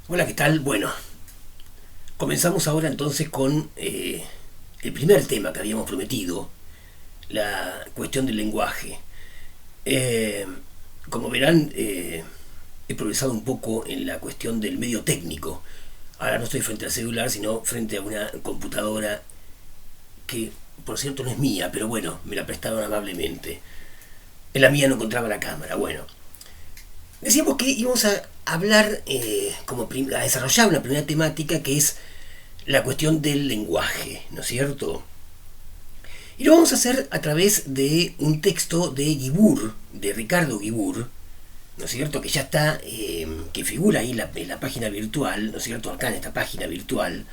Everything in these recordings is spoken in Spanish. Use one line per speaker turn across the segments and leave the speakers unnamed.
Hola, ¿qué tal? Bueno, comenzamos ahora entonces con el primer tema que habíamos prometido, la cuestión del lenguaje. Eh, Como verán, he progresado un poco en la cuestión del medio técnico. Ahora no estoy frente al celular, sino frente a una computadora que, por cierto, no es mía, pero bueno, me la prestaron amablemente. En la mía no encontraba la cámara. Bueno, decíamos que íbamos a hablar, a desarrollar una primera temática que es la cuestión del lenguaje, ¿no es cierto? Y lo vamos a hacer a través de un texto de Guibur, de Ricardo Guibur, ¿no es cierto? Que ya está, que figura ahí en la página virtual, ¿no es cierto? Acá en esta página virtual,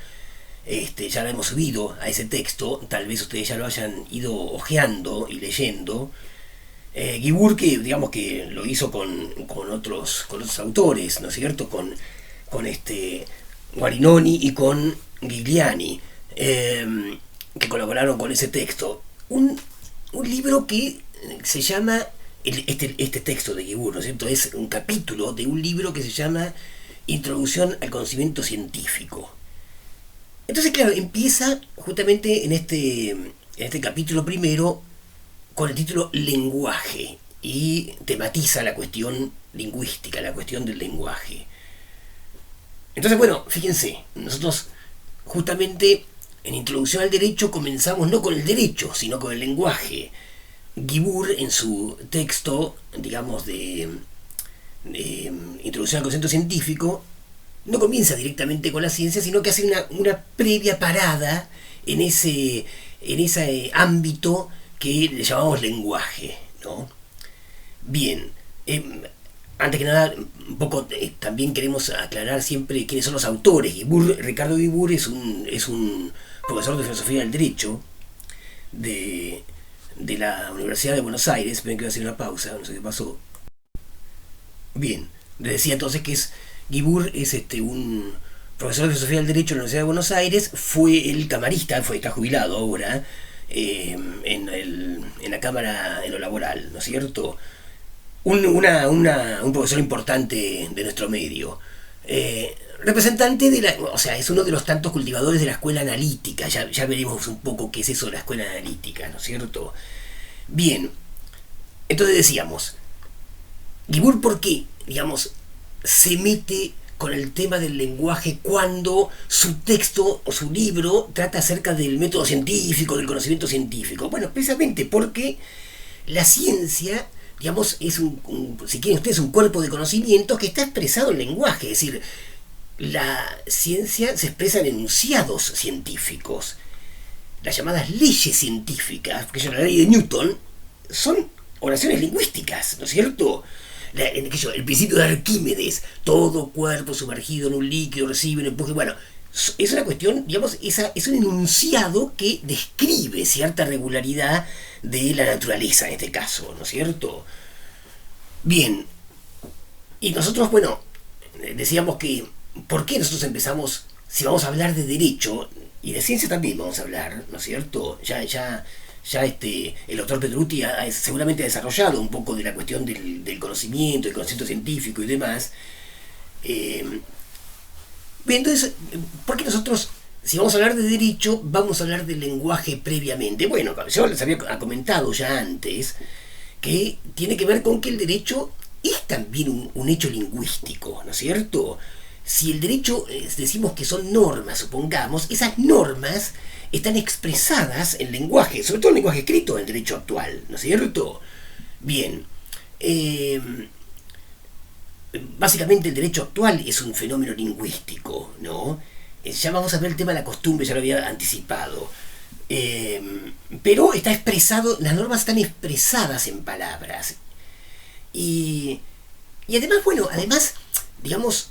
ya la hemos subido a ese texto, tal vez ustedes ya lo hayan ido ojeando y leyendo. Guibur, que digamos que lo hizo con otros autores, ¿no es cierto? Con Guarinoni y con Gigliani, que colaboraron con ese texto. Un libro que se llama, este texto de Guibur, ¿no es cierto? Es un capítulo de un libro que se llama Introducción al conocimiento científico. Entonces, claro, empieza justamente en este capítulo primero con el título Lenguaje y tematiza la cuestión lingüística, la cuestión del lenguaje. Entonces, bueno, fíjense, nosotros justamente en Introducción al Derecho comenzamos no con el derecho, sino con el lenguaje. Guibur en su texto, digamos, de Introducción al Conocimiento Científico, no comienza directamente con la ciencia, sino que hace una previa parada en ese ámbito que le llamamos lenguaje, ¿no? Bien, antes que nada, un poco también queremos aclarar siempre quiénes son los autores. Ricardo Guibur es un profesor de filosofía del derecho de la Universidad de Buenos Aires. Ven que voy a hacer una pausa, no sé qué pasó. Bien, les decía entonces que Guibur es un profesor de filosofía del derecho en la Universidad de Buenos Aires. Fue el camarista, está jubilado ahora, en la Cámara, en lo laboral, ¿no es cierto? Un profesor importante de nuestro medio. Representante o sea, es uno de los tantos cultivadores de la escuela analítica. Ya veremos un poco qué es eso de la escuela analítica, ¿no es cierto? Bien, entonces decíamos, Guibur, ¿por qué, digamos, se mete con el tema del lenguaje cuando su texto o su libro trata acerca del método científico, del conocimiento científico? Bueno, precisamente porque la ciencia, digamos, si quieren ustedes, un cuerpo de conocimientos que está expresado en lenguaje. Es decir, la ciencia se expresa en enunciados científicos. Las llamadas leyes científicas, que es la ley de Newton, son oraciones lingüísticas, ¿no es cierto? El principio de Arquímedes, todo cuerpo sumergido en un líquido recibe un empuje. Bueno, es una cuestión, digamos, es un enunciado que describe cierta regularidad de la naturaleza en este caso, ¿no es cierto? Bien, y nosotros, bueno, decíamos que, ¿por qué nosotros empezamos, si vamos a hablar de derecho, y de ciencia también vamos a hablar, ¿no es cierto? Ya el doctor Petruti seguramente ha desarrollado un poco de la cuestión del conocimiento, del conocimiento científico y demás. Bien, entonces, ¿por qué nosotros, si vamos a hablar de derecho, vamos a hablar del lenguaje previamente? Bueno, yo les había comentado ya antes que tiene que ver con que el derecho es también un hecho lingüístico, ¿no es cierto? Si el derecho, decimos que son normas, supongamos, esas normas están expresadas en lenguaje, sobre todo en lenguaje escrito, en el derecho actual, ¿no es cierto? Bien, básicamente el derecho actual es un fenómeno lingüístico, ¿no? Ya vamos a ver el tema de la costumbre, ya lo había anticipado. Pero está expresado, las normas están expresadas en palabras. Y, y además, bueno, digamos,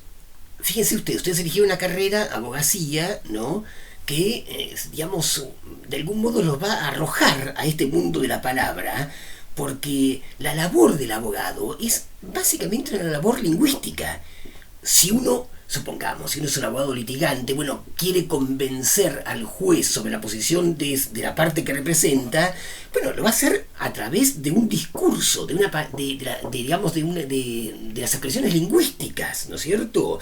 fíjense ustedes eligieron una carrera, abogacía, ¿no? Que, digamos, de algún modo los va a arrojar a este mundo de la palabra, porque la labor del abogado es básicamente una labor lingüística. Si uno supongamos, si uno es un abogado litigante, bueno, quiere convencer al juez sobre la posición de la parte que representa, bueno, lo va a hacer a través de un discurso, digamos, de las expresiones lingüísticas, ¿no es cierto?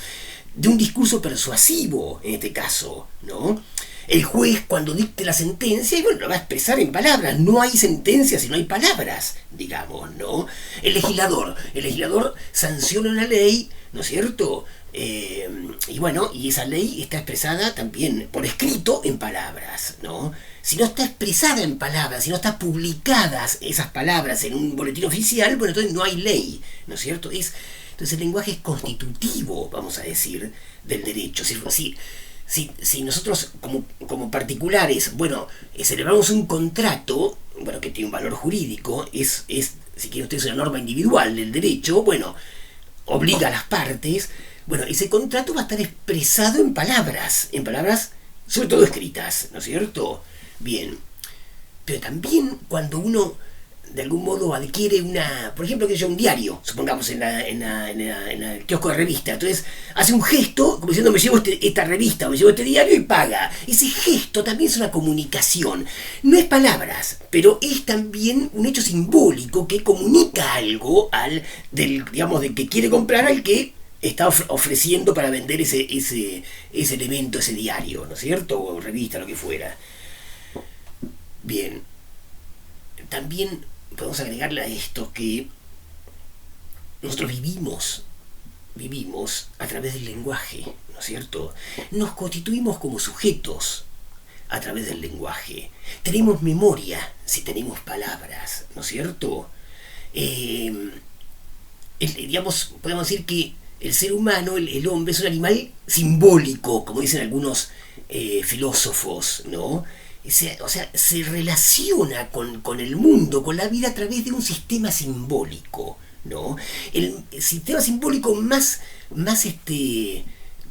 De un discurso persuasivo, en este caso, ¿no? El juez, cuando dicte la sentencia, y bueno, lo va a expresar en palabras. No hay sentencia si no hay palabras, digamos, ¿no? El legislador sanciona una ley, ¿no es cierto? Y bueno, y esa ley está expresada también por escrito en palabras, ¿no? Si no está expresada en palabras, si no están publicadas esas palabras en un boletín oficial, bueno, entonces no hay ley, ¿no es cierto? Entonces el lenguaje es constitutivo, vamos a decir, del derecho. Si nosotros como particulares, bueno, celebramos un contrato, bueno, que tiene un valor jurídico, si quiere usted, es una norma individual del derecho, bueno, obliga a las partes, bueno, ese contrato va a estar expresado en palabras sobre todo escritas, ¿no es cierto? Bien, pero también cuando uno de algún modo adquiere por ejemplo, un diario, supongamos en el kiosco de revista, entonces hace un gesto como diciendo me llevo esta revista, me llevo este diario y paga. Ese gesto también es una comunicación, no es palabras, pero es también un hecho simbólico que comunica algo digamos, del que quiere comprar al que está ofreciendo para vender ese elemento, ese diario, ¿no es cierto? O revista, lo que fuera. Bien, también podemos agregarle a esto que nosotros vivimos a través del lenguaje, ¿no es cierto? Nos constituimos como sujetos a través del lenguaje. Tenemos memoria si tenemos palabras, ¿no es cierto? Digamos, podemos decir que el ser humano, el hombre, es un animal simbólico, como dicen algunos filósofos, ¿no? O sea, se relaciona con el mundo, con la vida a través de un sistema simbólico, ¿no? El sistema simbólico más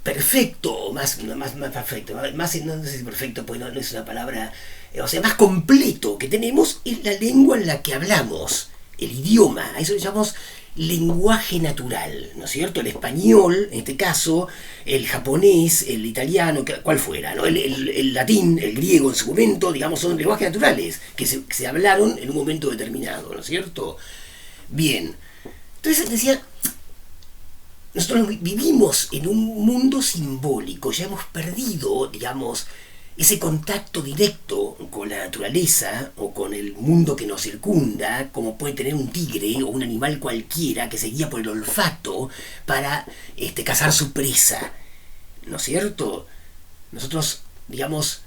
perfecto, más perfecto, no sé si perfecto, pues no es una palabra, o sea, más completo que tenemos es la lengua en la que hablamos, el idioma, a eso le llamamos lenguaje natural, ¿no es cierto? El español, en este caso, el japonés, el italiano, cual fuera, ¿no? El latín, el griego en su momento, digamos, son lenguajes naturales que se hablaron en un momento determinado, ¿no es cierto? Bien, entonces decía, nosotros vivimos en un mundo simbólico, ya hemos perdido, digamos, ese contacto directo con la naturaleza o con el mundo que nos circunda, como puede tener un tigre o un animal cualquiera que se guía por el olfato para cazar su presa, ¿no es cierto? Nosotros, digamos,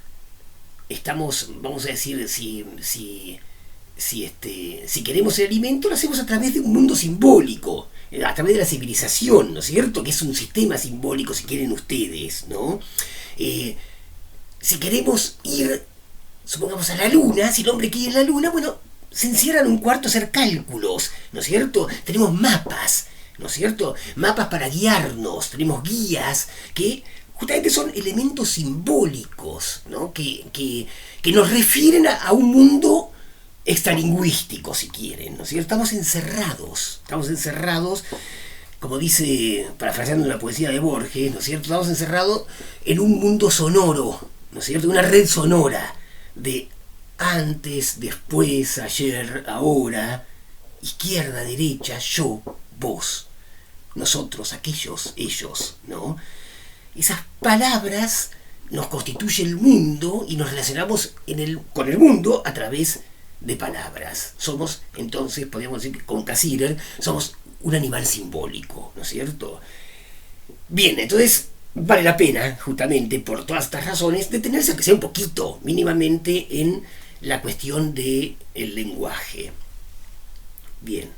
estamos, vamos a decir, si queremos el alimento, lo hacemos a través de un mundo simbólico, a través de la civilización, ¿no es cierto? Que es un sistema simbólico, si quieren ustedes, ¿no? Si queremos ir, supongamos, a la luna, si el hombre quiere ir a la luna, bueno, se encierra en un cuarto a hacer cálculos, ¿no es cierto? Tenemos mapas, ¿no es cierto? Mapas para guiarnos, tenemos guías que justamente son elementos simbólicos, ¿no? Que nos refieren a un mundo extralingüístico, si quieren, ¿no es cierto? Estamos encerrados, como dice, parafraseando la poesía de Borges, ¿no es cierto? Estamos encerrados en un mundo sonoro, ¿no es cierto? Una red sonora de antes, después, ayer, ahora, izquierda, derecha, yo, vos, nosotros, aquellos, ellos, ¿no? Esas palabras nos constituye el mundo y nos relacionamos con el mundo a través de palabras. Somos, entonces, podríamos decir que con Cassirer, somos un animal simbólico, ¿no es cierto? Bien, entonces vale la pena, justamente por todas estas razones, detenerse, aunque sea un poquito, mínimamente, en la cuestión del lenguaje. Bien.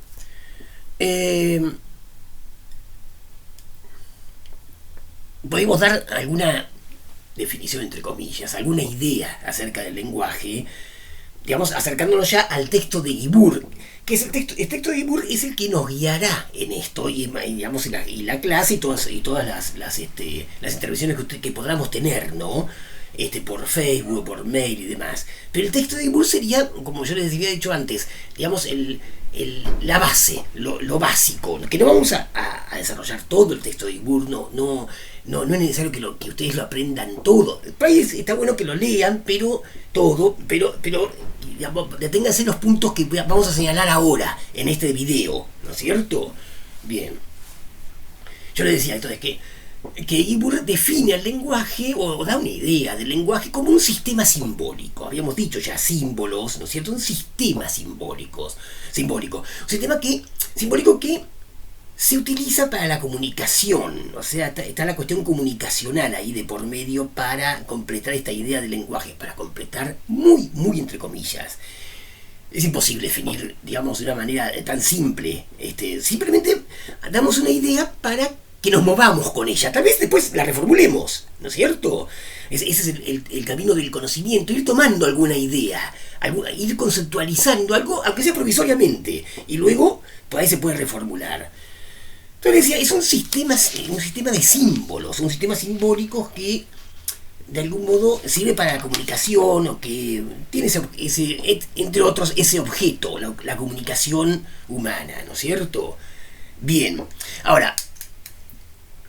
Podemos dar alguna definición, entre comillas, alguna idea acerca del lenguaje, digamos, acercándonos ya al texto de Guibur, que es el texto de Guibur es el que nos guiará en esto, y digamos, y la clase y todas las intervenciones que podamos tener, ¿no? Por Facebook, por mail y demás. Pero el texto de Guibur sería, como yo les había dicho antes, digamos, el la base, lo básico, que no vamos a desarrollar todo el texto de Guibur, no es necesario que ustedes lo aprendan todo. Está bueno que lo lean, pero digamos, deténganse en los puntos que vamos a señalar ahora en este video, ¿no es cierto? Bien. Yo les decía entonces que Guibur define el lenguaje o da una idea del lenguaje como un sistema simbólico. Habíamos dicho ya símbolos, ¿no es cierto? Un sistema simbólico. Un sistema simbólico que se utiliza para la comunicación. O sea, está la cuestión comunicacional ahí de por medio para completar esta idea del lenguaje. Para completar muy, muy entre comillas. Es imposible definir, digamos, de una manera tan simple. Simplemente damos una idea para que nos movamos con ella. Tal vez después la reformulemos, ¿no es cierto? Ese es el camino del conocimiento, ir tomando alguna idea, ir conceptualizando algo, aunque sea provisoriamente, y luego por ahí se puede reformular. Entonces decía, es un sistema de símbolos, un sistema simbólico que de algún modo sirve para la comunicación o que tiene entre otros ese objeto, la comunicación humana, ¿no es cierto? Bien, ahora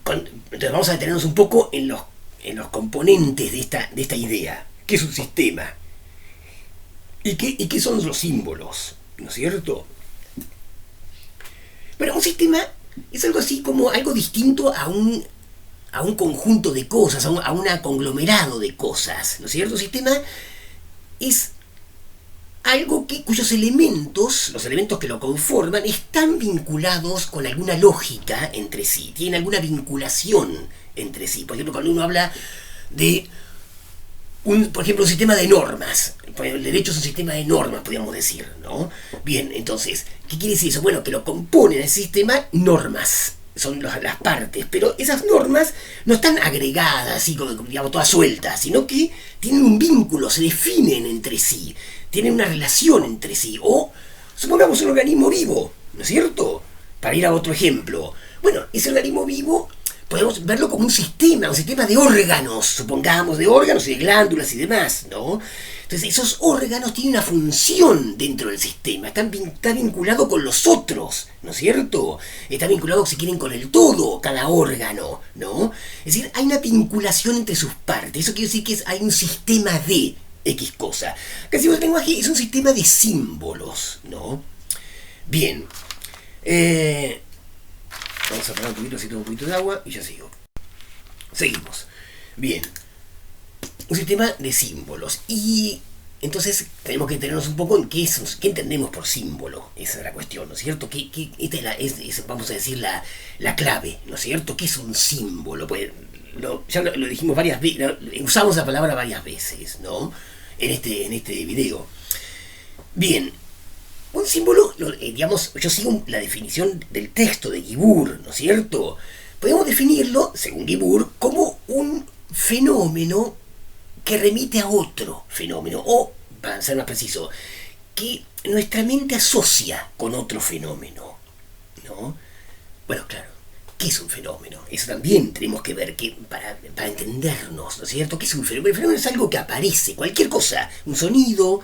entonces vamos a detenernos un poco en los componentes de esta idea. ¿Qué es un sistema? ¿Y qué son los símbolos? ¿No es cierto? Bueno, un sistema es algo así como algo distinto a un conjunto de cosas, a un conglomerado de cosas. ¿No es cierto? Un sistema es algo cuyos elementos, los elementos que lo conforman, están vinculados con alguna lógica entre sí, tienen alguna vinculación entre sí. Por ejemplo, cuando uno habla de un sistema de normas, el derecho es un sistema de normas, podríamos decir, ¿no? Bien, entonces, ¿qué quiere decir eso? Bueno, que lo componen el sistema normas, son las partes, pero esas normas no están agregadas, así como, digamos, todas sueltas, sino que tienen un vínculo, se definen entre sí, tienen una relación entre sí. O supongamos un organismo vivo, ¿no es cierto? Para ir a otro ejemplo. Bueno, ese organismo vivo podemos verlo como un sistema de órganos, supongamos, de órganos y de glándulas y demás, ¿no? Entonces esos órganos tienen una función dentro del sistema, está vinculado con los otros, ¿no es cierto? Está vinculado, si quieren, con el todo, cada órgano, ¿no? Es decir, hay una vinculación entre sus partes. Eso quiere decir que hay un sistema de X cosa. Casi el lenguaje es un sistema de símbolos, ¿no? Bien. Vamos a parar un poquito, así tengo un poquito de agua y ya sigo. Seguimos. Bien. Un sistema de símbolos. Y entonces tenemos que detenernos un poco en qué entendemos por símbolo. Esa es la cuestión, ¿no es cierto? Vamos a decir, la clave, ¿no es cierto? ¿Qué es un símbolo? Pues, ya lo dijimos varias veces, usamos la palabra varias veces, ¿no? En este video. Bien. Un símbolo, digamos, yo sigo la definición del texto de Guibur, ¿no es cierto? Podemos definirlo, según Guibur, como un fenómeno que remite a otro fenómeno, o, para ser más preciso, que nuestra mente asocia con otro fenómeno, ¿no? Bueno, claro, ¿qué es un fenómeno? Eso también tenemos que ver para entendernos, ¿no es cierto? ¿Qué es un fenómeno? El fenómeno es algo que aparece, cualquier cosa, un sonido,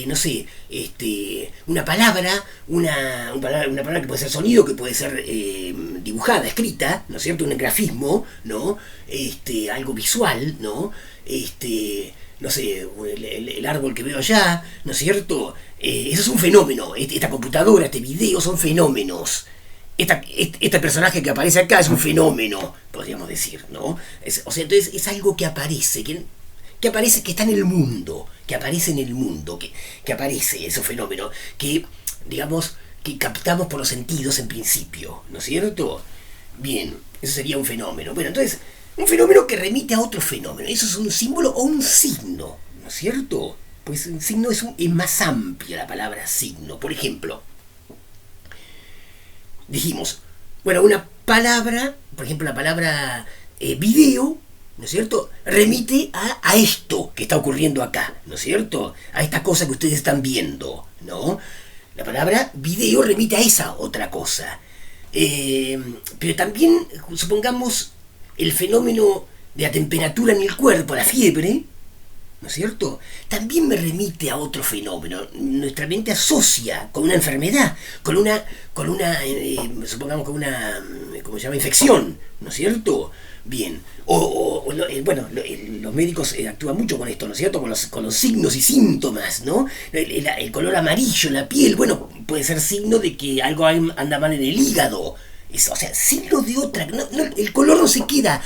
no sé, una palabra que puede ser sonido, que puede ser dibujada, escrita, ¿no es cierto? Un grafismo, ¿no? Algo visual, ¿no? No sé, el árbol que veo allá, ¿no es cierto? Eso es un fenómeno. Esta computadora, este video son fenómenos. Este personaje que aparece acá es un fenómeno, podríamos decir, ¿no? Entonces es algo que aparece, que aparece, que está en el mundo, que aparece en el mundo, que aparece ese fenómeno, que, digamos, que captamos por los sentidos en principio, ¿no es cierto? Bien, eso sería un fenómeno. Bueno, entonces, un fenómeno que remite a otro fenómeno, eso es un símbolo o un signo, ¿no es cierto? Pues un signo es más amplia la palabra signo. Por ejemplo, dijimos, bueno, una palabra, por ejemplo, la palabra video, ¿no es cierto? Remite a esto que está ocurriendo acá, ¿no es cierto? A esta cosa que ustedes están viendo, ¿no? La palabra video remite a esa otra cosa. Pero también, supongamos, el fenómeno de la temperatura en el cuerpo, la fiebre, ¿no es cierto? También me remite a otro fenómeno. Nuestra mente asocia con una enfermedad, supongamos con una, ¿cómo se llama? Infección, ¿no es cierto? Bien. Los médicos actúan mucho con esto, ¿no es cierto? Con los signos y síntomas, ¿no? El color amarillo en la piel, bueno, puede ser signo de que algo anda mal en el hígado. O sea, signo de otra. El color no se queda